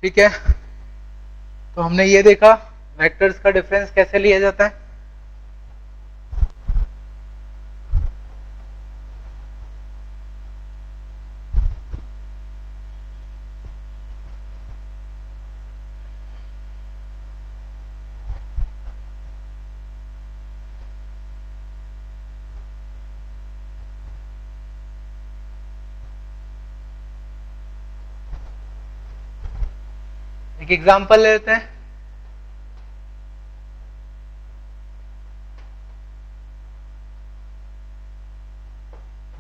ठीक है, तो हमने ये देखा वेक्टर्स का डिफरेंस कैसे लिया जाता है। एक एग्जांपल लेते हैं।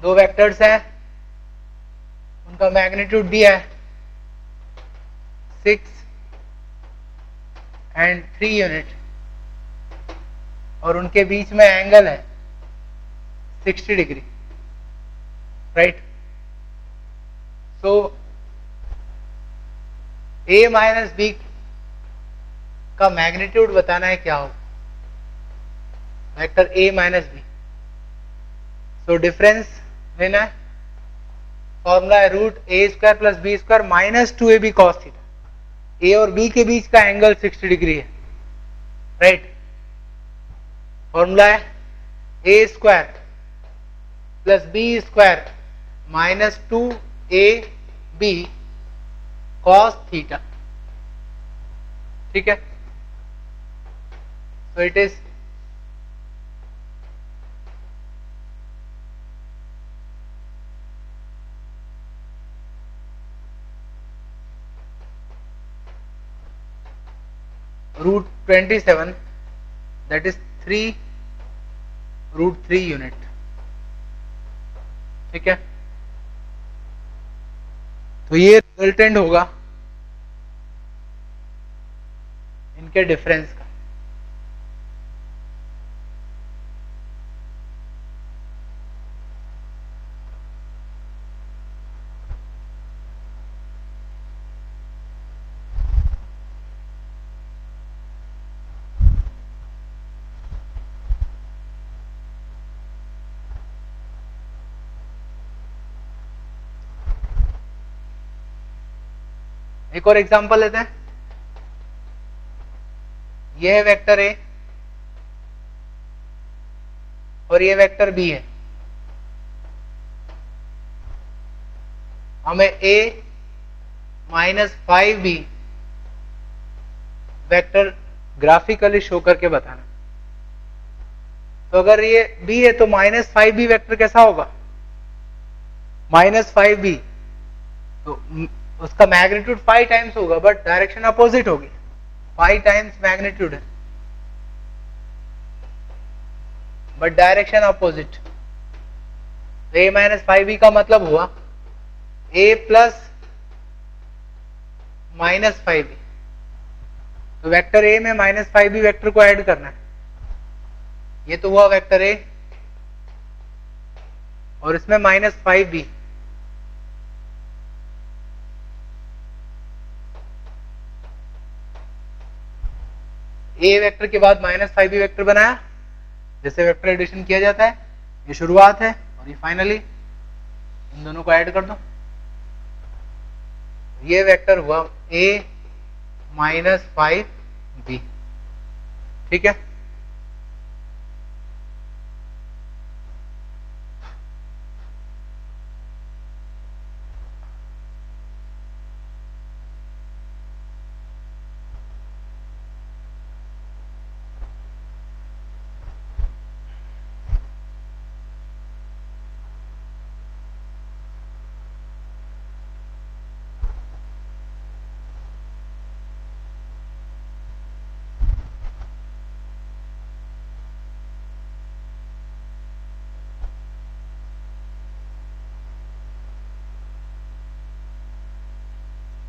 दो वेक्टर्स हैं, उनका मैग्नीट्यूड दिया है 6 एंड 3 यूनिट, और उनके बीच में एंगल है 60 degree, right. So A minus B का मैग्नीट्यूड बताना है क्या होगा, vector A minus B. So difference लेना है, फॉर्मूला है root A square plus B square minus 2ab cos theta. A और बी के बीच का एंगल 60 डिग्री है, राइट। फॉर्मूला है A square plus B square minus 2ab cos theta, ठीक है। So it is root 27, that is 3 root 3 unit, ठीक है। तो ये रिजल्टेंट होगा इनके डिफरेंस का। एक और एग्जांपल लेते हैं। यह है वेक्टर ए और ये वेक्टर बी है। हमें a minus 5b vector graphically show करके बताना। तो अगर ये b है तो माइनस 5b वेक्टर कैसा होगा, माइनस 5b, तो उसका मैग्नीट्यूड 5 टाइम्स होगा बट डायरेक्शन अपोजिट होगी, 5 टाइम्स मैग्नीट्यूड है बट डायरेक्शन अपोजिट। तो a माइनस 5b का मतलब हुआ a प्लस माइनस 5b। तो वेक्टर a में माइनस 5b वेक्टर को ऐड करना है। ये तो हुआ वेक्टर a और इसमें माइनस 5b। ए वेक्टर के बाद माइनस 5b वेक्टर बनाया, जैसे वेक्टर एडिशन किया जाता है। ये शुरुआत है और ये फाइनली, इन दोनों को ऐड कर दो। ये वेक्टर हुआ a माइनस 5b, ठीक है।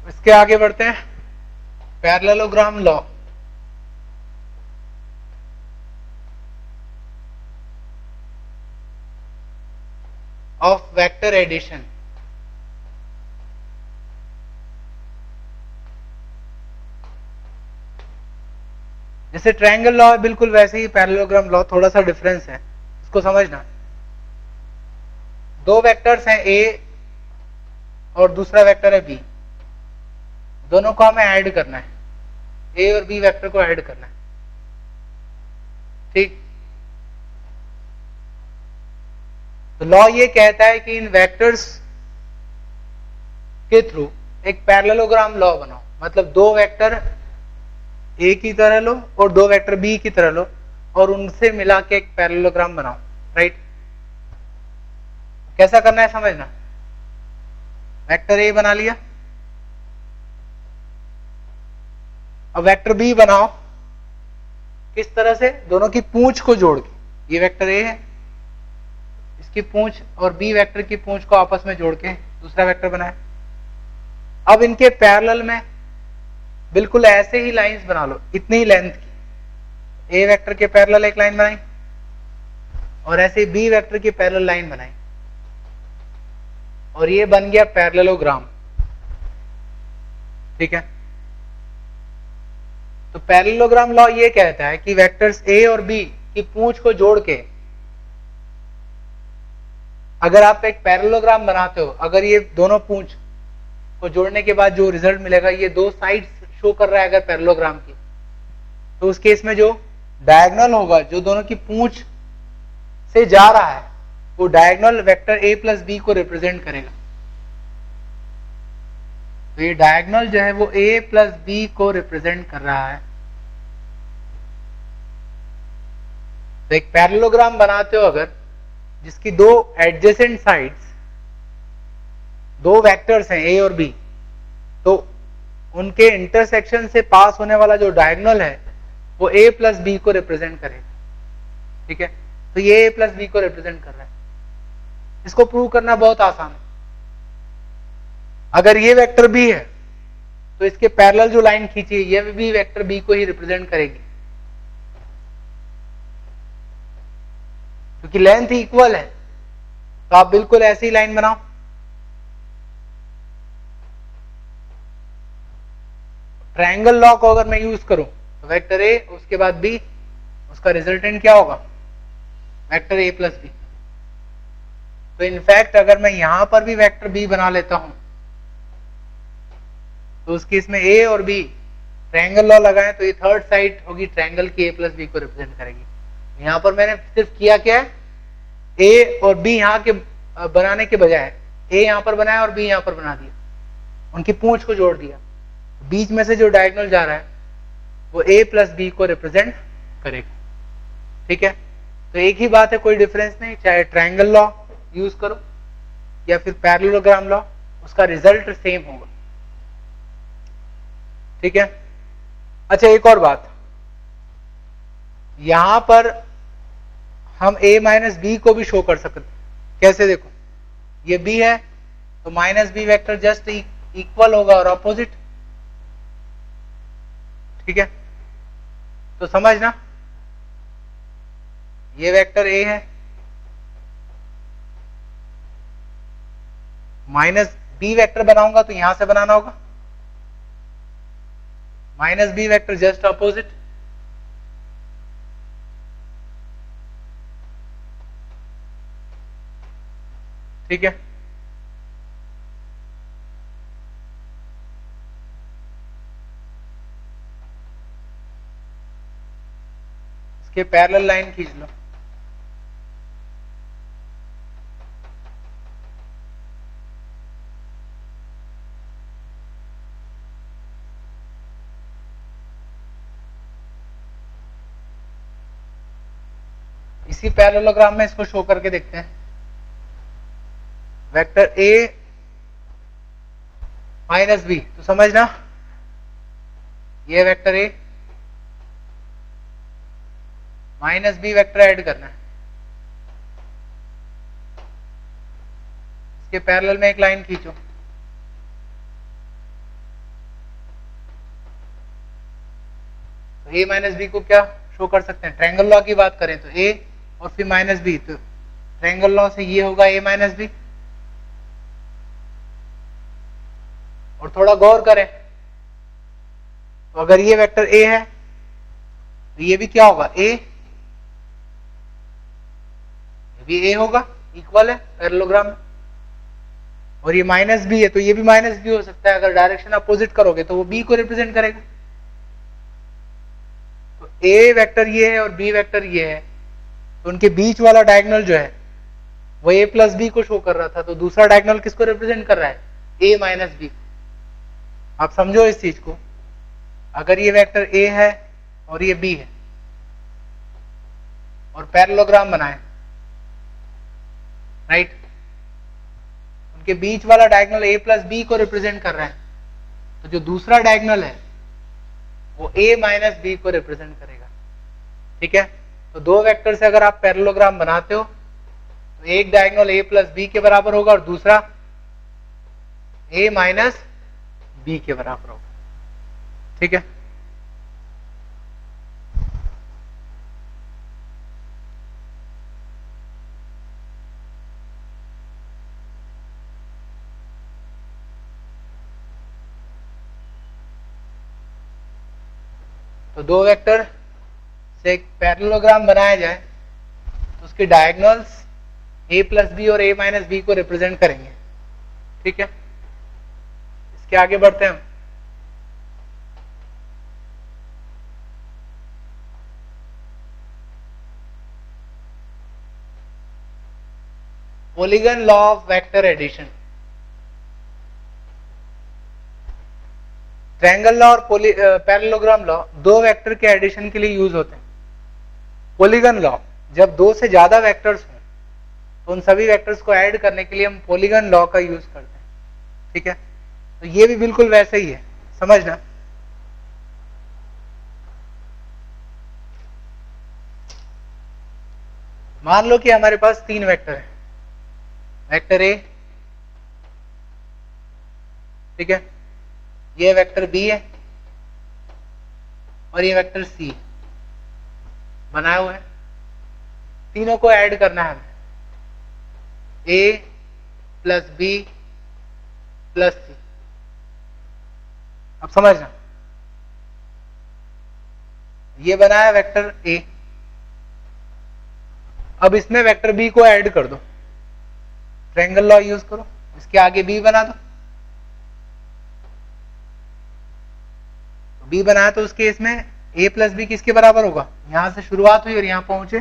इसके आगे बढ़ते हैं। Parallelogram law. Of vector addition. जैसे ट्रायंगल लॉ है बिल्कुल वैसे ही पैरेललोग्राम लॉ, थोड़ा सा डिफरेंस है, इसको समझना। दो वेक्टर्स हैं a और दूसरा वेक्टर है b। दोनों को हमें ऐड करना है, ए और बी वेक्टर को ऐड करना है, ठीक। तो लॉ ये कहता है कि इन वेक्टर्स के थ्रू एक पैरेललोग्राम लॉ बनाओ, मतलब दो वेक्टर ए की तरह लो और दो वेक्टर बी की तरह लो और उनसे मिला के एक पैरेललोग्राम बनाओ, राइट। कैसा करना है समझना। वेक्टर ए बना लिया, अब वेक्टर बी बनाओ, किस तरह से, दोनों की पूंछ को जोड़ के, ये वेक्टर ए है, इसकी पूंछ और बी वेक्टर की पूंछ को आपस में जोड़ के दूसरा वेक्टर बनाए। अब इनके पैरेलल में बिल्कुल ऐसे ही लाइंस बना लो, इतनी ही लेंथ की, ए वेक्टर के पैरेलल एक लाइन बनाई और ऐसे बी वेक्टर की पैरेलल लाइन बनाई और ये बन गया पैरेललोग्राम, ठीक है। तो पैरेललोग्राम लॉ ये कहता है कि वेक्टर्स ए और बी की पूंछ को जोड़ के अगर आप एक पैरेललोग्राम बनाते हो, अगर ये दोनों पूंछ को जोड़ने के बाद जो रिजल्ट मिलेगा ये दो साइड्स शो कर रहा है अगर पैरेललोग्राम की, तो उस केस में जो डायगोनल होगा, जो दोनों की पूंछ से जा रहा है, वो diagonal vector A plus B को रिप्रेजेंट करेगा। तो ये डायगोनल जो है वो ए प्लस बी को रिप्रेजेंट कर रहा है। तो एक पैरेललोग्राम बनाते हो अगर, जिसकी दो एडजेसेंट साइड्स, दो वेक्टर्स हैं ए और बी, तो उनके इंटरसेक्शन से पास होने वाला जो डायगोनल है वो ए प्लस बी को रिप्रेजेंट करेगा, ठीक है। तो ये ए प्लस बी को रिप्रेजेंट कर रहा है। इसको प्रूव करना बहुत आसान है। अगर ये वेक्टर बी है तो इसके पैरेलल जो लाइन खींची है ये भी वेक्टर बी को ही रिप्रेजेंट करेगी, क्योंकि लेंथ इक्वल है। तो आप बिल्कुल ऐसी लाइन बनाओ, ट्रायंगल लॉ को अगर मैं यूज करूं तो वेक्टर ए उसके बाद बी, उसका रिजल्टेंट क्या होगा, वेक्टर ए प्लस बी। तो इनफैक्ट अगर मैं यहां पर भी वेक्टर बी बना लेता हूं तो उस केस में ए और बी ट्रायंगल लॉ लगाएं तो ये थर्ड साइड होगी ट्रायंगल की, ए प्लस बी को रिप्रेजेंट करेगी। यहां पर मैंने सिर्फ किया क्या है, ए और बी यहां के बनाने के बजाय ए यहां पर बनाया और बी यहां पर बना दिया, उनकी पूंछ को जोड़ दिया। बीच में से जो डायगोनल जा रहा है वो ए प्लस बी को रिप्रेजेंट करेगा, ठीक है। तो एक ही बात है, कोई डिफरेंस नहीं, चाहे ट्रायंगल लॉ यूज करो या फिर पैरेललोग्राम लॉ, उसका रिजल्ट सेम होगा, ठीक है। अच्छा एक और बात, यहां पर हम a माइनस बी को भी शो कर सकते हैं। कैसे, देखो ये b है तो minus B vector just equal होगा और अपोजिट, ठीक है। तो समझना, ये वेक्टर a है, माइनस बी वेक्टर बनाऊंगा तो यहां से बनाना होगा, minus B vector just opposite, ठीक है। इसके पैरेलल लाइन खींच लो, इसी पैरेललोग्राम में इसको शो करके देखते हैं। वेक्टर ए माइनस बी, तो समझना ये vector A minus B vector add करना है, इसके पैरेलल में एक लाइन खींचो, तो ए माइनस बी को क्या शो कर सकते हैं, ट्रायंगल लॉ की बात करें तो ए और फिर माइनस बी, तो ट्रायंगल लॉ से ये होगा ए माइनस बी। और थोड़ा गौर करें तो अगर ये वेक्टर ए है तो ये भी क्या होगा, ए, ये भी ए होगा, इक्वल है पैरेललोग्राम में। और ये माइनस बी है तो ये भी माइनस बी हो सकता है। अगर डायरेक्शन अपोजिट करोगे तो वो बी को रिप्रेजेंट करेगा। तो ए वेक्टर ये है और बी वेक्टर ये है, तो उनके बीच वाला डायगोनल जो है वो ए प्लस बी को शो कर रहा था, तो दूसरा डायगोनल किसको रिप्रेजेंट कर रहा है? ए माइनस बी। आप समझो इस चीज को। अगर ये वेक्टर ए है और ये बी है और पैरेललोग्राम बनाए, राइट, उनके बीच वाला डायगोनल ए प्लस बी को रिप्रेजेंट कर रहा है, तो जो दूसरा डायगोनल है वो ए माइनस बी को रिप्रेजेंट करेगा। ठीक है, तो दो वेक्टर से अगर आप पैरेललोग्राम बनाते हो तो एक डायगोनल ए प्लस बी के बराबर होगा और दूसरा ए माइनस बी के बराबर होगा। ठीक है, तो दो वेक्टर से एक पैरेललोग्राम बनाया जाए तो उसके डायगोनल्स ए प्लस बी और ए माइनस बी को रिप्रेजेंट करेंगे। ठीक है, इसके आगे बढ़ते हैं हम। Polygon law of vector addition. Triangle law और पैरेललोग्राम लॉ दो वेक्टर के एडिशन के लिए यूज होते हैं। पॉलीगन लॉ, जब दो से ज्यादा वेक्टर्स हों तो उन सभी वेक्टर्स को ऐड करने के लिए हम पॉलीगन लॉ का यूज करते हैं। ठीक है, तो ये भी बिल्कुल वैसे ही है, समझना। मान लो कि हमारे पास तीन वेक्टर है, वेक्टर ए, ठीक है, ये वेक्टर बी है और ये वेक्टर सी बनाए हुए हैं। तीनों को ऐड करना है हमें, ए प्लस बी प्लस सी। अब समझना, ये बनाया वेक्टर ए, अब इसमें वेक्टर बी को ऐड कर दो, ट्रायंगल लॉ यूज करो, इसके आगे बी बना दो। बी बनाया तो उस केस में ए प्लस बी किसके बराबर होगा? यहां से शुरुआत हुई और यहां पहुंचे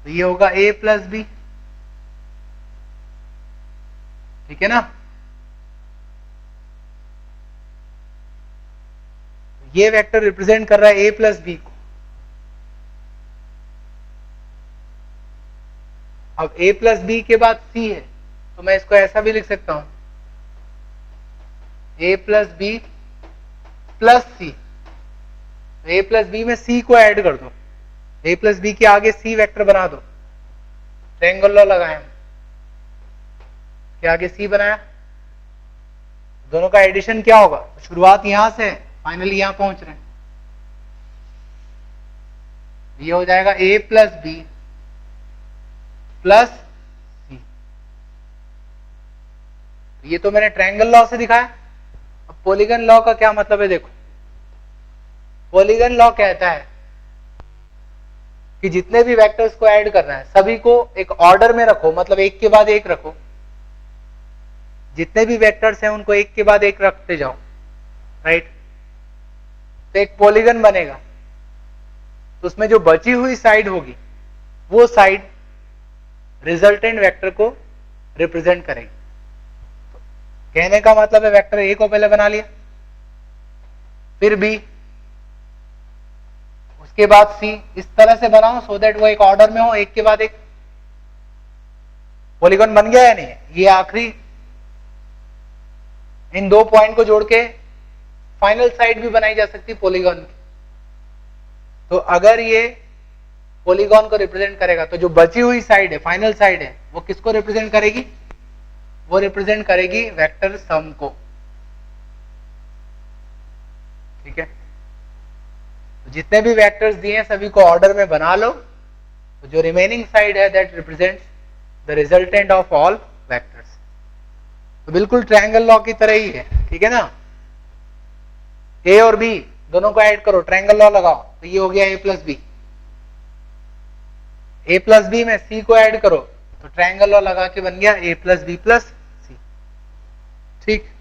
तो ये होगा ए प्लस बी। ठीक है ना, ये वेक्टर रिप्रेजेंट कर रहा है ए प्लस बी को। अब ए प्लस बी के बाद सी है तो मैं इसको ऐसा भी लिख सकता हूं, A plus B plus C. A plus B में सी को ऐड कर दो, ए प्लस बी के आगे सी वेक्टर बना दो, ट्रायंगल लॉ लगाए, के आगे सी बनाया, दोनों का एडिशन क्या होगा? शुरुआत यहां से फाइनली यहां पहुंच रहे हैं, ये हो जाएगा ए प्लस बी प्लस सी। ये तो मैंने ट्रायंगल लॉ से दिखाया। अब पॉलीगन लॉ का क्या मतलब है? देखो, पॉलीगन लॉ कहता है कि जितने भी वेक्टर्स को ऐड करना है सभी को एक ऑर्डर में रखो, मतलब एक के बाद एक रखो। जितने भी वेक्टर्स हैं उनको एक के बाद एक रखते जाओ, राइट, तो एक पॉलीगन बनेगा। तो उसमें जो बची हुई साइड होगी वो साइड रिजल्टेंट वेक्टर को रिप्रेजेंट करेगी। तो कहने का मतलब है वेक्टर ए को पहले बना लिया, फिर बी, उसके बाद सी, इस तरह से बनाओ सो दैट वो एक ऑर्डर में हो, एक के बाद एक। पॉलीगन बन गया या नहीं? ये आखिरी इन दो पॉइंट को जोड़ के फाइनल साइड भी बनाई जा सकती है पॉलीगन की। तो अगर ये पॉलीगन को रिप्रेजेंट करेगा तो जो बची हुई साइड है, फाइनल साइड है, वो किसको रिप्रेजेंट करेगी? वो रिप्रेजेंट करेगी वेक्टर सम को। ठीक है, तो जितने भी वेक्टर्स दिए हैं सभी को ऑर्डर में बना लो, तो जो रिमेनिंग साइड है that represents the resultant of all vectors. तो बिल्कुल ट्रायंगल लॉ की तरह ही है। ठीक है ना, ए और बी दोनों को ऐड करो, ट्रायंगल लॉ लगाओ, तो ये हो गया A plus B. A plus B में सी को ऐड करो, तो ट्रायंगल लॉ लगा के बन गया a प्लस बी प्लस सी। ठीक,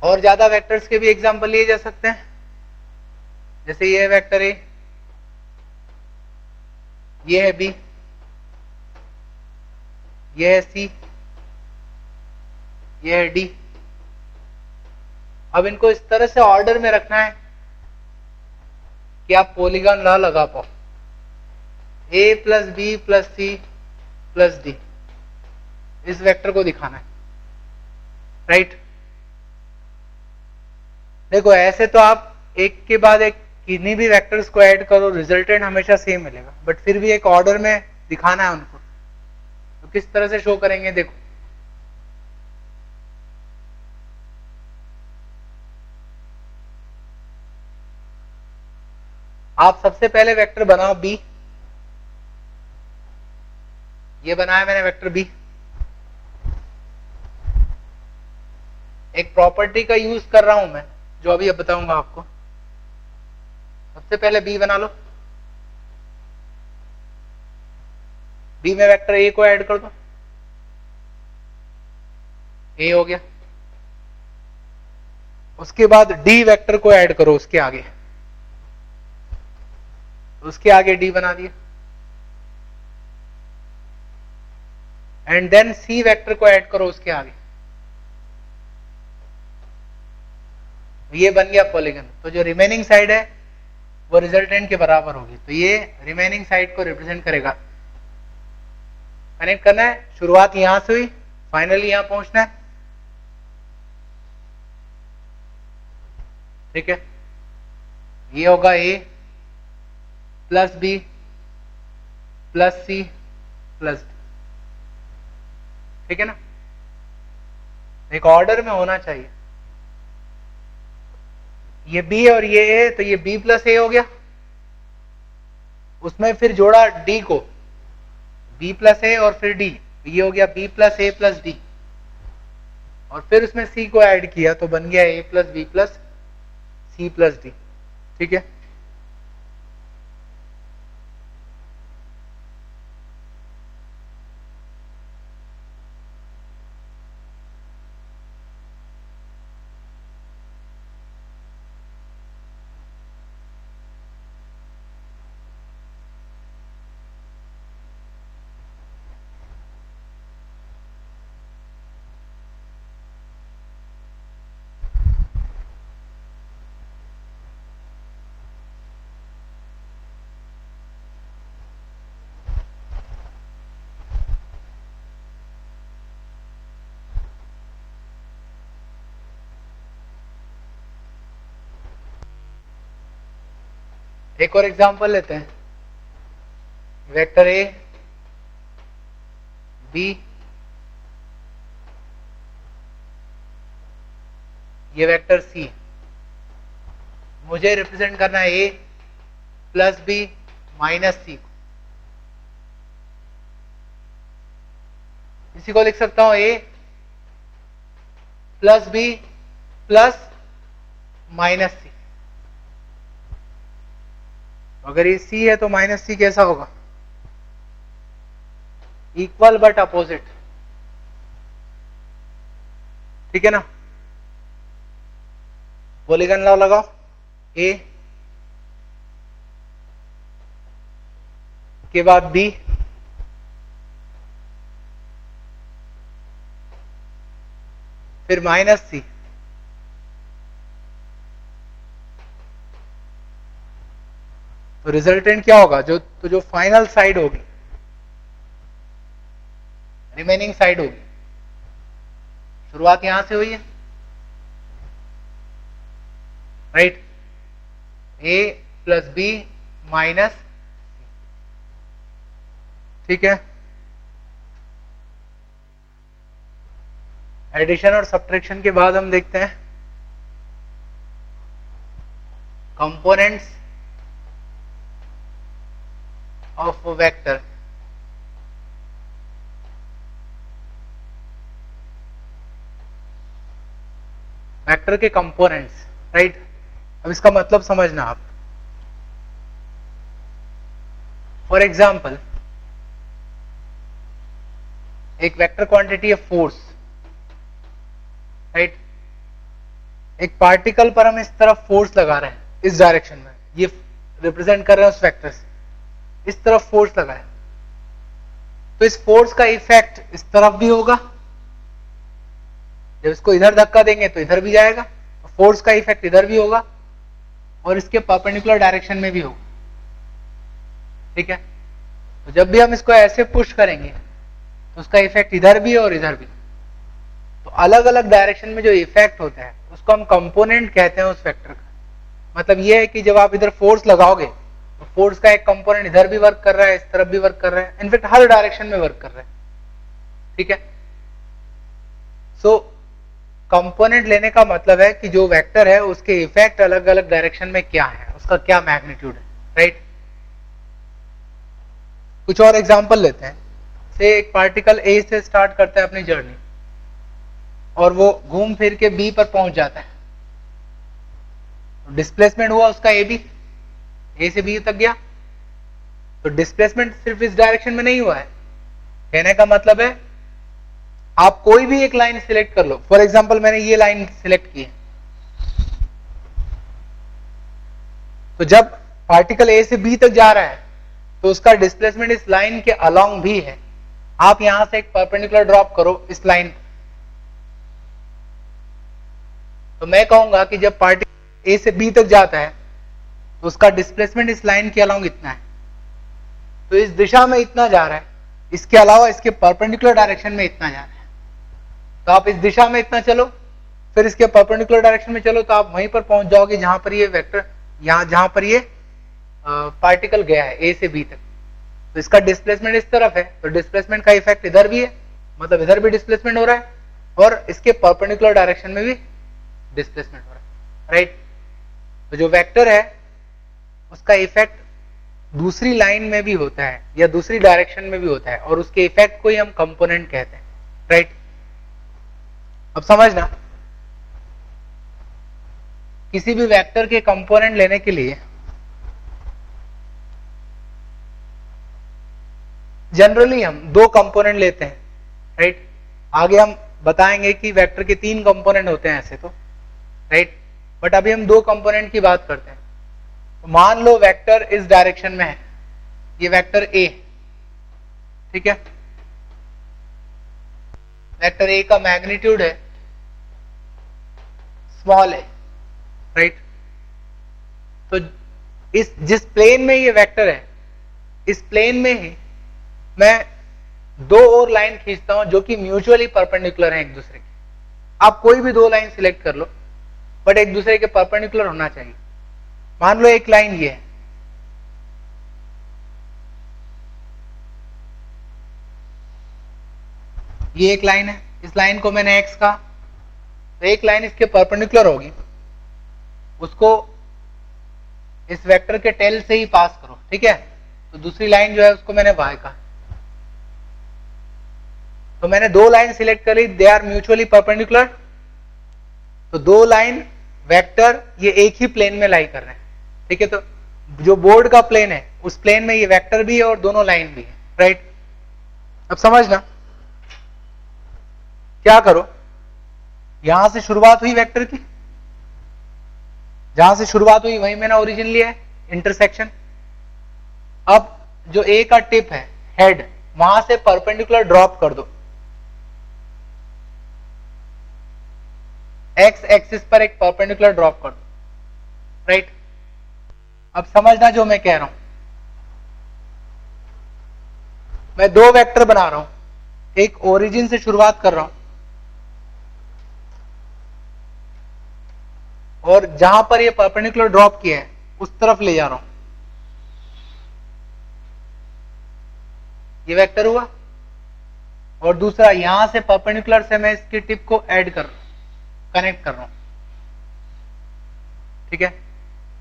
और ज्यादा वेक्टर्स के भी एग्जांपल लिए जा सकते हैं। जैसे ये है वेक्टर ए, ये है बी, ये है सी, ये है डी। अब इनको इस तरह से ऑर्डर में रखना है कि आप पॉलीगॉन लॉ लगा पाओ। A plus B plus C plus D, इस वेक्टर को दिखाना है, राइट। देखो ऐसे तो आप एक के बाद एक किन्हीं भी वेक्टर्स को ऐड करो, रिजल्टेंट हमेशा सेम मिलेगा, बट फिर भी एक ऑर्डर में दिखाना है उनको। तो किस तरह से शो करेंगे, देखो आप सबसे पहले वेक्टर बनाओ बी, ये बनाया मैंने वेक्टर बी। एक प्रॉपर्टी का यूज कर रहा हूं मैं, जो अभी अब बताऊंगा आपको। सबसे पहले बी बना लो, बी में वेक्टर ए को ऐड कर दो, ए हो गया। उसके बाद डी वेक्टर को ऐड करो उसके आगे, उसके आगे डी बना दिया। एंड देन सी वेक्टर को ऐड करो उसके आगे, ये बन गया पॉलीगन। तो जो रिमेनिंग साइड है वो रिजल्टेंट के बराबर होगी, तो ये रिमेनिंग साइड को रिप्रेजेंट करेगा। कनेक्ट करना है, शुरुआत यहां से हुई, फाइनली यहां पहुंचना है, ठीक है। ये होगा A plus B plus C plus D, ठीक है ना। एक ऑर्डर में होना चाहिए। ये बी और ये ए, तो ये बी प्लस ए हो गया, उसमें फिर जोड़ा डी को, बी प्लस ए और फिर डी, ये हो गया बी प्लस ए प्लस डी, और फिर उसमें सी को ऐड किया तो बन गया A plus B plus C plus D, ठीक है। एक और एग्जांपल लेते हैं, वेक्टर ए बी, ये वेक्टर सी, मुझे रिप्रेजेंट करना है A plus B minus C को। इसी को लिख सकता हूं A plus B plus minus C. अगर ये सी है तो माइनस सी कैसा होगा, इक्वल बट अपोजिट, ठीक है ना। पॉलीगॉन लॉ लगाओ, ए के बाद बी, फिर माइनस सी, तो रिजल्टेंट क्या होगा, जो फाइनल साइड होगी, रिमेनिंग साइड होगी। शुरुआत यहां से हुई है, राइट, ए प्लस बी माइनस, ठीक है। एडिशन और सब्ट्रैक्शन के बाद हम देखते हैं कंपोनेंट्स ऑफ वेक्टर। वेक्टर के कंपोनेंट्स, राइट। अब इसका मतलब समझना आप। फॉर एग्जाम्पल, एक वेक्टर क्वांटिटी है फोर्स, राइट। एक पार्टिकल पर हम इस तरफ फोर्स लगा रहे हैं, इस डायरेक्शन में, ये रिप्रेजेंट कर रहे हैं उस वेक्टर से, इस तरफ फोर्स लगा है, तो इस फोर्स का इफेक्ट इस तरफ भी होगा, जब इसको इधर धक्का देंगे तो इधर भी जाएगा, फोर्स का इफेक्ट इधर भी होगा और इसके परपेंडिकुलर डायरेक्शन में भी होगा, ठीक है। तो जब भी हम इसको ऐसे पुश करेंगे तो उसका इफेक्ट इधर भी है और इधर भी, तो अलग अलग डायरेक्शन में जो इफेक्ट होता है उसको हम कंपोनेंट कहते हैं उस वेक्टर का। मतलब ये है कि जब आप इधर फोर्स लगाओगे तो फोर्स का एक कंपोनेंट इधर भी वर्क कर रहा है, इस तरफ भी वर्क कर रहा है, इनफैक्ट हर डायरेक्शन में वर्क कर रहा है, ठीक है। सो कंपोनेंट लेने का मतलब है कि जो वेक्टर है उसके इफेक्ट अलग अलग डायरेक्शन में क्या है, उसका क्या मैग्नीट्यूड है, राइट। कुछ और एग्जांपल लेते हैं। से एक पार्टिकल ए से स्टार्ट करता है अपनी जर्नी और वो घूम फिर के बी पर पहुंच जाता है, डिस्प्लेसमेंट हुआ उसका ए से बी तक गया। तो डिस्प्लेसमेंट सिर्फ इस डायरेक्शन में नहीं हुआ है, कहने का मतलब है आप कोई भी एक लाइन सिलेक्ट कर लो। फॉर एग्जांपल मैंने ये लाइन सिलेक्ट की है, तो जब पार्टिकल ए से बी तक जा रहा है तो उसका डिस्प्लेसमेंट इस लाइन के अलोंग भी है। आप यहां से एक परपेंडिकुलर ड्रॉप करो इस लाइन, तो मैं कहूंगा कि जब पार्टिकल ए से बी तक जाता है तो उसका डिस्प्लेसमेंट इस लाइन के अलोंग इतना है, तो इस दिशा में इतना जा रहा है, इसके अलावा इसके परपेंडिकुलर डायरेक्शन में इतना जा रहा है। तो आप इस दिशा में इतना चलो, फिर इसके परपेंडिकुलर डायरेक्शन में चलो, तो आप वहीं पर पहुंच जाओगे जहां पर ये वेक्टर, जहां पर ये पार्टिकल गया है ए से बी तक। तो इसका डिस्प्लेसमेंट इस तरफ है, तो डिस्प्लेसमेंट का इफेक्ट इधर भी है, मतलब इधर भी डिस्प्लेसमेंट हो रहा है और इसके परपेंडिकुलर डायरेक्शन में भी डिस्प्लेसमेंट हो रहा है, राइट। तो जो वेक्टर है उसका इफेक्ट दूसरी लाइन में भी होता है या दूसरी डायरेक्शन में भी होता है और उसके इफेक्ट को ही हम कंपोनेंट कहते हैं, राइट। अब समझना, किसी भी वेक्टर के कंपोनेंट लेने के लिए जनरली हम दो कंपोनेंट लेते हैं, राइट। आगे हम बताएंगे कि वेक्टर के 3 कंपोनेंट होते हैं ऐसे तो, राइट। बट अभी हम 2 कंपोनेंट की बात करते हैं। तो मान लो वेक्टर इस डायरेक्शन में है, ये वेक्टर ए, ठीक है। वेक्टर ए का मैग्नीट्यूड है स्मॉल है, राइट। तो इस जिस प्लेन में ये वेक्टर है, इस प्लेन में ही मैं 2 और लाइन खींचता हूं जो कि म्यूचुअली परपेंडिकुलर है एक दूसरे के। आप कोई भी 2 लाइन सिलेक्ट कर लो, बट एक दूसरे के परपेंडिकुलर होना चाहिए। मान लो एक लाइन ये है, ये एक लाइन है, इस लाइन को मैंने एक्स कहा, तो एक लाइन इसके परपेंडिकुलर होगी, उसको इस वेक्टर के टेल से ही पास करो, ठीक है। तो दूसरी लाइन जो है उसको मैंने वाई कहा। तो मैंने 2 लाइन सिलेक्ट कर ली, दे आर म्यूचुअली परपेंडिकुलर। तो 2 लाइन वेक्टर ये एक ही प्लेन में लाई कर रहे हैं, ठीक है। तो जो बोर्ड का प्लेन है उस प्लेन में ये वेक्टर भी है और दोनों लाइन भी है, राइट। अब समझना, क्या करो, यहां से शुरुआत हुई वेक्टर की, जहां से शुरुआत हुई वहीं मैंने ओरिजिन लिया है, इंटरसेक्शन। अब जो ए का टिप है, हेड, वहां से परपेंडिकुलर ड्रॉप कर दो, एक्स एक्सिस पर एक परपेंडिकुलर ड्रॉप कर दो, राइट। अब समझना जो मैं कह रहा हूं, मैं 2 वेक्टर बना रहा हूं, एक ओरिजिन से शुरुआत कर रहा हूं और जहां पर ये परपेंडिकुलर ड्रॉप किया है उस तरफ ले जा रहा हूं। ये वेक्टर हुआ और दूसरा यहां से परपेंडिकुलर से मैं इसकी टिप को ऐड कर कनेक्ट कर रहा हूं। ठीक है,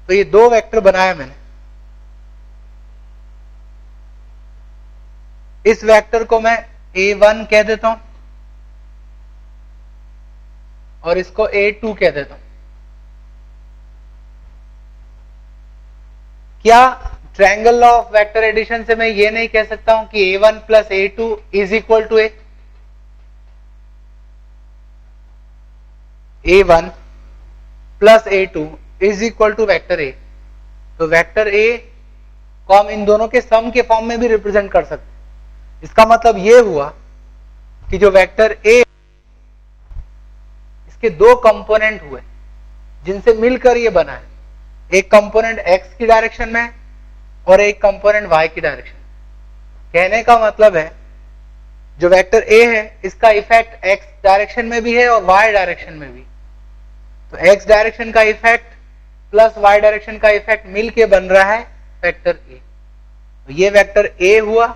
तो ये दो वेक्टर बनाया मैंने। इस वेक्टर को मैं A1 कह देता हूं और इसको A2 कह देता हूं। क्या triangle law of vector addition से मैं ये नहीं कह सकता हूं कि A1 plus A2 is equal to A1 plus A2 is equal to vector A। तो वेक्टर A को हम इन दोनों के सम के फॉर्म में भी रिप्रेजेंट कर सकते हैं। इसका मतलब ये हुआ कि जो वेक्टर A, इसके दो कंपोनेंट हुए जिनसे मिलकर ये बना है। एक कंपोनेंट x की डायरेक्शन में और एक कंपोनेंट y की डायरेक्शन। कहने का मतलब है जो वेक्टर A है इसका इफेक्ट x डायरेक्शन में भी है और y डायरेक्शन में भी। तो x डायरेक्शन का इफेक्ट प्लस y डायरेक्शन का इफेक्ट मिलके बन रहा है वेक्टर A। तो ये वेक्टर A हुआ,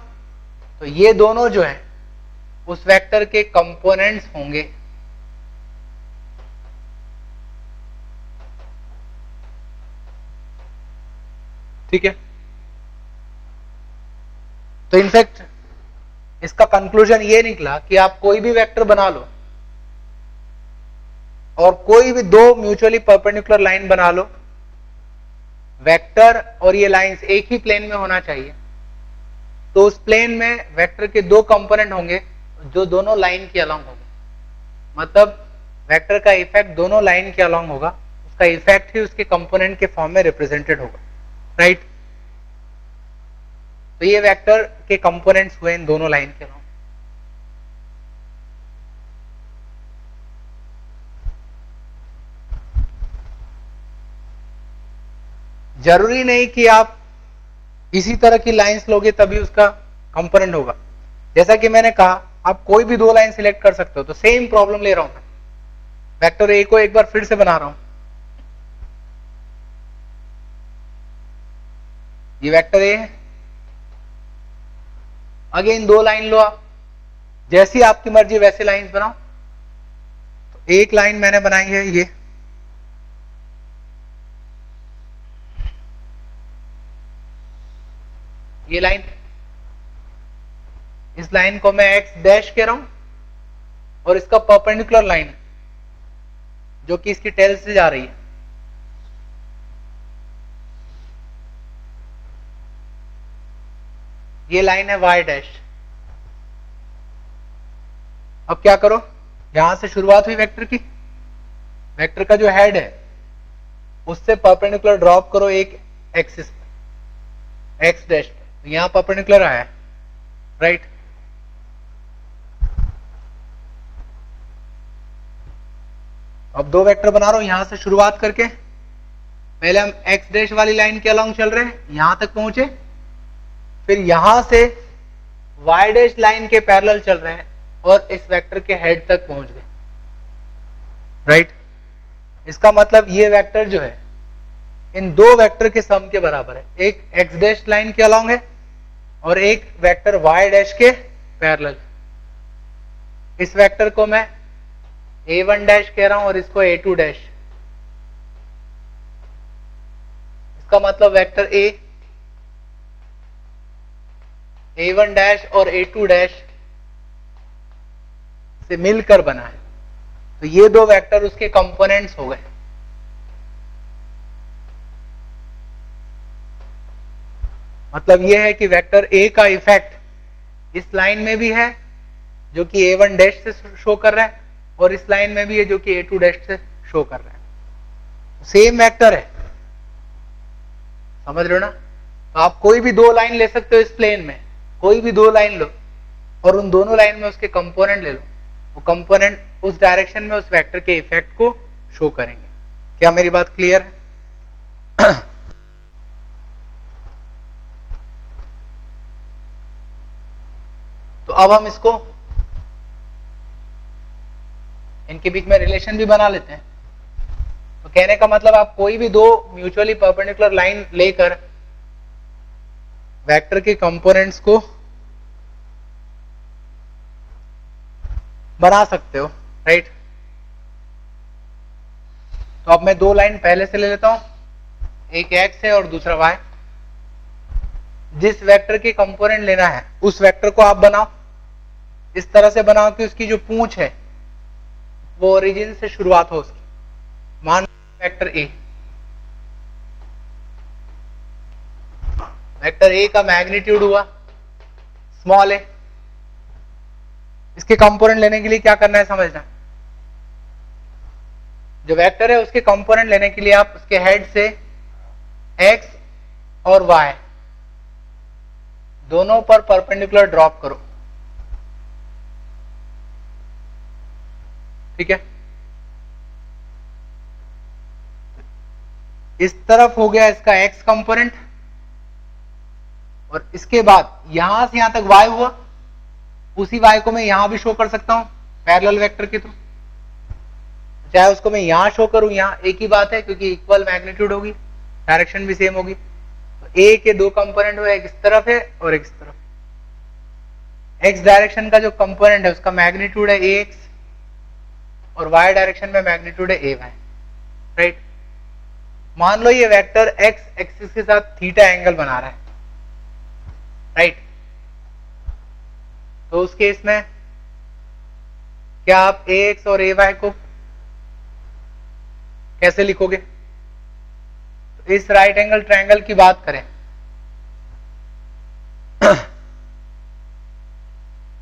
तो ये दोनों जो है उस वेक्टर के कंपोनेंट्स होंगे। ठीक है, तो इनफैक्ट इसका कंक्लूजन ये निकला कि आप कोई भी वेक्टर बना लो और कोई भी दो म्यूचुअली परपेंडिकुलर लाइन बना लो, वेक्टर और ये लाइंस एक ही प्लेन में होना चाहिए। तो उस प्लेन में वेक्टर के दो कंपोनेंट होंगे जो दोनों लाइन के अलोंग होंगे। मतलब वेक्टर का इफेक्ट दोनों लाइन के अलोंग होगा, उसका इफेक्ट ही उसके कंपोनेंट के फॉर्म में रिप्रेजेंटेड होगा। राइट, तो ये वेक्टर के कंपोनेंट्स हुए इन दोनों लाइन के अलोंग। जरूरी नहीं कि आप इसी तरह की लाइंस लोगे तभी उसका कंपोनेंट होगा। जैसा कि मैंने कहा आप कोई भी दो लाइन सिलेक्ट कर सकते हो। तो सेम प्रॉब्लम ले रहा हूं मैं, वेक्टर ए को एक बार फिर से बना रहा हूं। ये वेक्टर ए है, अगेन दो लाइन लो आप, जैसी आपकी मर्जी वैसे लाइंस बनाओ। तो एक लाइन मैंने बनाई है ये लाइन, इस लाइन को मैं x डैश कह रहा हूं और इसका परपेंडिकुलर लाइन जो कि इसकी टेल से जा रही है। ये लाइन है y डैश। अब क्या करो, यहां से शुरुआत हुई वेक्टर की, वेक्टर का जो हेड है उससे परपेंडिकुलर ड्रॉप करो एक एक्सिस पे, x डैश पे। यहां परपेंडिकुलर आया है। राइट, अब दो वेक्टर बना रहा हूं यहां से शुरुआत करके। पहले हम x डैश वाली लाइन के अलोंग चल रहे हैं, यहां तक पहुंचे, फिर यहां से y डैश लाइन के पैरेलल चल रहे हैं और इस वेक्टर के हेड तक पहुंच गए। राइट, इसका मतलब ये वेक्टर जो है इन दो वेक्टर के सम के बराबर है। एक x डैश लाइन के अलोंग है और एक वेक्टर y डैश के पैरेलल। इस वेक्टर को मैं a1 डैश कह रहा हूं और इसको a2 डैश। इसका मतलब वेक्टर a1 डैश और a2 डैश से मिलकर बना है। तो ये दो वेक्टर उसके कंपोनेंट्स हो गए। मतलब यह है कि वेक्टर a का इफेक्ट इस लाइन में भी है जो कि a1 डैश से शो कर रहा है और इस लाइन में भी है जो कि a2 डैश से शो कर रहा है। सेम वेक्टर है, समझ रहे हो ना। तो आप कोई भी दो लाइन ले सकते हो इस प्लेन में, कोई भी दो लाइन लो और उन दोनों लाइन में उसके कंपोनेंट ले लो। वो कंपोनेंट उस डायरेक्शन में उस वेक्टर के इफेक्ट को शो करेंगे। क्या मेरी बात क्लियर है? तो अब हम इसको इनके बीच में रिलेशन भी बना लेते हैं। तो कहने का मतलब आप कोई भी दो म्यूचुअली परपेंडिकुलर लाइन लेकर वेक्टर के कंपोनेंट्स को बना सकते हो, राइट। तो अब मैं दो लाइन पहले से ले लेता हूं, एक x है और दूसरा y। जिस वेक्टर के कंपोनेंट लेना है उस वेक्टर को आप बनाओ, इस तरह से बनाओ कि उसकी जो पूंछ है वो ओरिजिन से शुरुआत हो उसकी। मान वेक्टर ए, वेक्टर ए का मैग्नीट्यूड हुआ स्मॉल ए। इसके कंपोनेंट लेने के लिए क्या करना है समझना, जो वेक्टर है उसके कंपोनेंट लेने के लिए आप उसके हेड से x और y दोनों पर परपेंडिकुलर ड्रॉप करो, ठीक है। इस तरफ हो गया इसका x कंपोनेंट, और इसके बाद यहां से यहां तक y हुआ, उसी y को मैं यहां भी शो कर सकता हूं पैरेलल वेक्टर के थ्रू, चाहे उसको मैं यहां शो करूं यहां, एक ही बात है क्योंकि इक्वल मैग्नीट्यूड होगी, डायरेक्शन भी सेम होगी। तो ए के दो कंपोनेंट हुए, एक इस तरफ है और एक इस तरफ। एक्स डायरेक्शन का जो कंपोनेंट है उसका मैग्नीट्यूड है ए एक्स, और वाई डायरेक्शन में मैग्नीट्यूड है ए वाई, राइट। मान लो ये वेक्टर एक्स एक्सिस के साथ थीटा एंगल बना रहा है, राइट। तो उस केस में क्या आप ए एक्स और ए वाई को कैसे लिखोगे? तो इस राइट एंगल ट्रायंगल की बात करें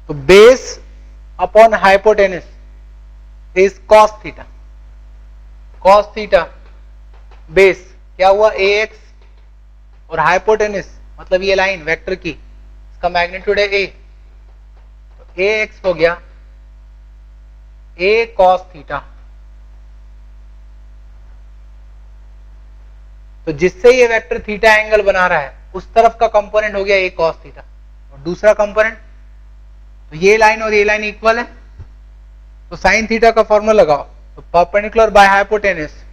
तो base upon hypotenuse is cos theta. Cos theta base क्या हुआ ए एक्स, और हाइपोटेनस मतलब ये लाइन वेक्टर की, इसका मैग्नीट्यूड है ए, तो ए एक्स हो गया ए कॉस थीटा। तो जिससे ये वेक्टर थीटा एंगल बना रहा है उस तरफ का कंपोनेंट हो गया ए कॉस थीटा, और दूसरा कंपोनेंट, तो ये लाइन और ये लाइन इक्वल है, तो साइन थीटा का फॉर्मूला लगाओ, तो perpendicular by hypotenuse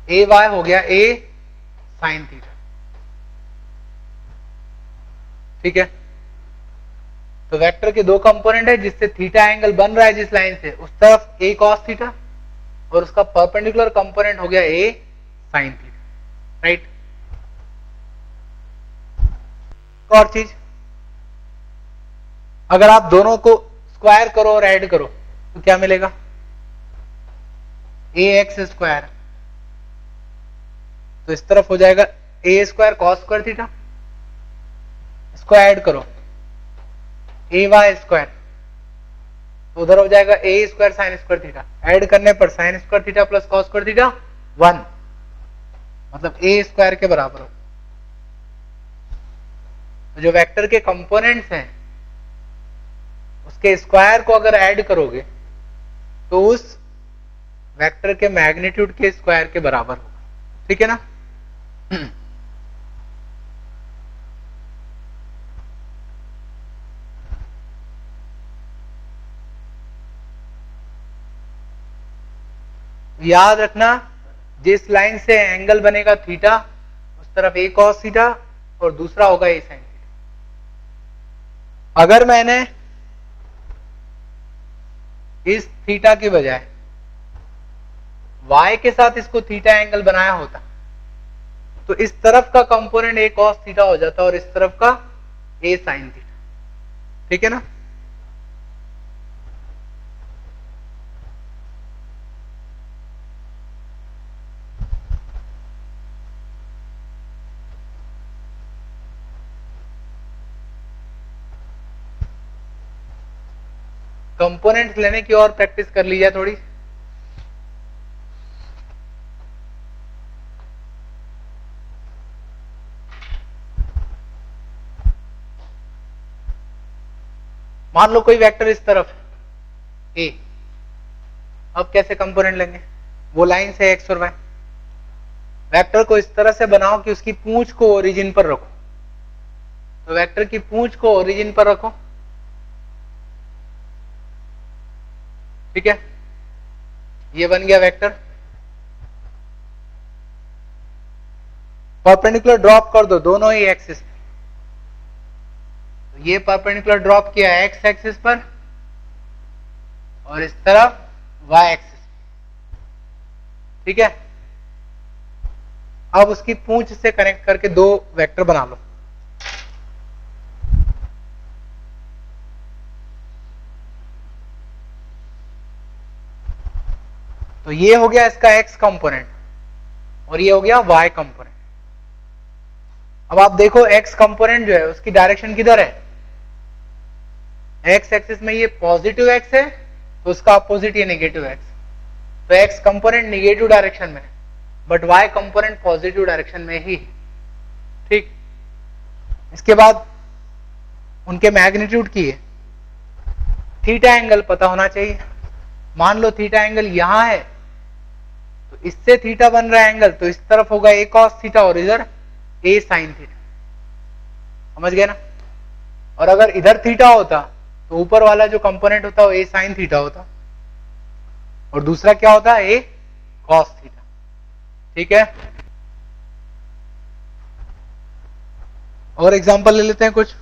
A Y हो गया ए साइन थीटा, ठीक है। तो वेक्टर के दो कंपोनेंट है, जिससे थीटा एंगल बन रहा है जिस लाइन से, उस तरफ ए कॉस थीटा, और उसका परपेंडिकुलर कंपोनेंट हो गया ए साइन थीटा, राइट। और चीज, अगर आप दोनों को स्क्वायर करो और ऐड करो तो क्या मिलेगा? ए एक्स स्क्वायर, तो इस तरफ हो जाएगा A square cos square theta, इसको ऐड करो ए वाई स्क्वायर, तो उधर हो जाएगा A square sine square theta, add करने पर sine square theta plus cos square theta 1, मतलब ए स्क्वायर के बराबर हो। तो जो वेक्टर के कंपोनेंट्स हैं उसके स्क्वायर को अगर ऐड करोगे तो उस वेक्टर के मैग्नीट्यूड के स्क्वायर के बराबर होगा, ठीक है ना। याद रखना जिस लाइन से एंगल बनेगा थीटा उस तरफ ए कॉस थीटा और दूसरा होगा ए साइन थीटा। अगर मैंने इस थीटा के बजाय y के साथ इसको थीटा एंगल बनाया होता तो इस तरफ का कंपोनेंट ए कॉस थीटा हो जाता और इस तरफ का ए साइन थीटा, ठीक है ना। कंपोनेंट्स लेने की और प्रैक्टिस कर लीजिए थोड़ी। मान लो कोई वेक्टर इस तरफ ए, अब कैसे कंपोनेंट लेंगे? वो लाइन से एक्स और वाई, वेक्टर को इस तरह से बनाओ कि उसकी पूंछ को ओरिजिन पर रखो, तो वेक्टर की पूंछ को ओरिजिन पर रखो, ठीक है। ये बन गया वेक्टर। परपेंडिकुलर ड्रॉप कर दो दोनों ही एक्सिस पे। तो ये परपेंडिकुलर ड्रॉप किया एक्स एक्सिस पर और इस तरफ वाई एक्सिस। ठीक है, अब उसकी पूंछ से कनेक्ट करके दो वेक्टर बना लो। तो ये हो गया इसका एक्स कंपोनेंट और ये हो गया वाई कंपोनेंट। अब आप देखो एक्स कंपोनेंट जो है उसकी डायरेक्शन किधर है? एक्स एक्सिस में ये पॉजिटिव एक्स है तो उसका अपोजिट ये नेगेटिव एक्स। तो एक्स कंपोनेंट नेगेटिव डायरेक्शन में है but why component positive direction में ही। ठीक, इसके बाद उनके मैग्नीट्यूड की है, थीटा एंगल पता होना चाहिए। मान लो थीटा एंगल यहां है तो इससे थीटा बन रहा है एंगल, तो इस तरफ होगा ए कॉस थीटा और इधर ए साइन थीटा। समझ गए ना? और अगर इधर थीटा होता तो ऊपर वाला जो कंपोनेंट होता वो ए साइन थीटा होता और दूसरा क्या होता? ए कॉस थीटा। ठीक है, और एग्जांपल ले लेते हैं कुछ।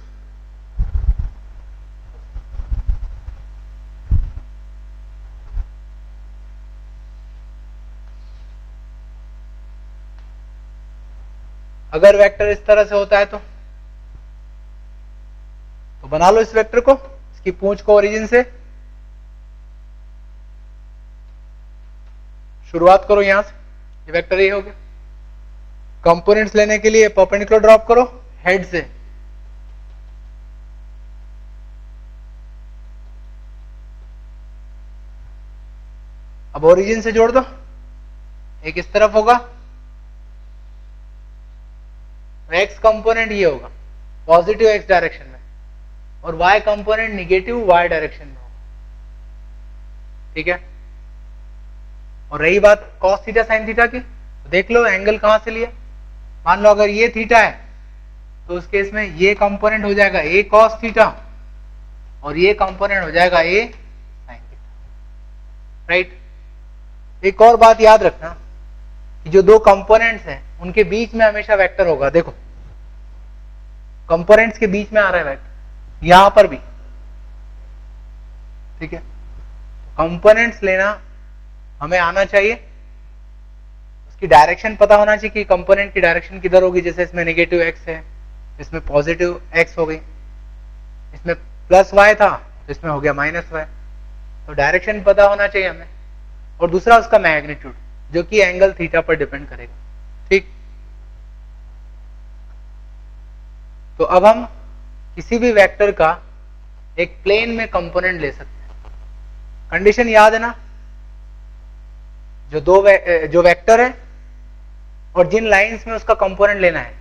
अगर वेक्टर इस तरह से होता है तो बना लो इस वेक्टर को, इसकी पूंछ को ओरिजिन से शुरुआत करो यहां से। ये वेक्टर ये हो गया। कंपोनेंट्स लेने के लिए परपेंडिकुलर ड्रॉप करो हेड से। अब ओरिजिन से जोड़ दो, एक इस तरफ होगा, एक्स कंपोनेंट ये होगा पॉजिटिव एक्स डायरेक्शन में और Y component negative Y direction में होगा। ठीक है, और रही बात कॉस थीटा साइन थीटा की, तो देख लो एंगल कहां से लिया। मान लो अगर ये थीटा है तो उस केस में ये कंपोनेंट हो जाएगा ए कॉस थीटा और ये कंपोनेंट हो जाएगा ए साइन थीटा। राइट, एक और बात याद रखना कि जो दो कंपोनेंट्स हैं उनके बीच में हमेशा वेक्टर होगा। देखो कंपोनेंट्स के बीच में आ रहा है वेक्टर, यहां पर भी। ठीक है, कंपोनेंट्स लेना हमें आना चाहिए, उसकी डायरेक्शन पता होना चाहिए कि कंपोनेंट की डायरेक्शन किधर होगी। जैसे इसमें नेगेटिव एक्स है, इसमें पॉजिटिव एक्स हो गई, इसमें प्लस वाई था तो इसमें हो गया माइनस वाई। तो डायरेक्शन पता होना चाहिए हमें, और दूसरा उसका मैग्नीट्यूड जो कि एंगल थीटा पर डिपेंड करेगा। ठीक, तो अब हम किसी भी वेक्टर का एक प्लेन में कंपोनेंट ले सकते हैं। कंडीशन याद है ना? जो वेक्टर है और जिन लाइंस में उसका कंपोनेंट लेना है,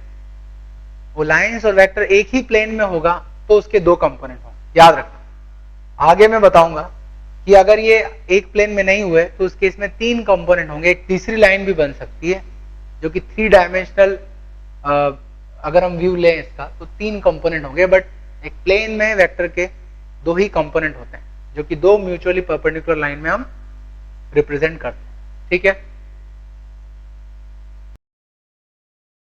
वो लाइंस और वेक्टर एक ही प्लेन में होगा तो उसके दो कंपोनेंट होंगे। याद रखना, आगे मैं बताऊंगा कि अगर ये एक प्लेन में नहीं हुए तो उस केस में तीन कंपोनेंट होंगे। एक तीसरी लाइन भी बन सकती है जो कि 3 डायमेंशनल, अगर हम व्यू लें इसका तो 3 कंपोनेंट होंगे, बट एक प्लेन में वेक्टर के 2 ही कंपोनेंट होते हैं जो कि 2 म्यूचुअली परपेंडिकुलर लाइन में हम रिप्रेजेंट करते हैं। ठीक है,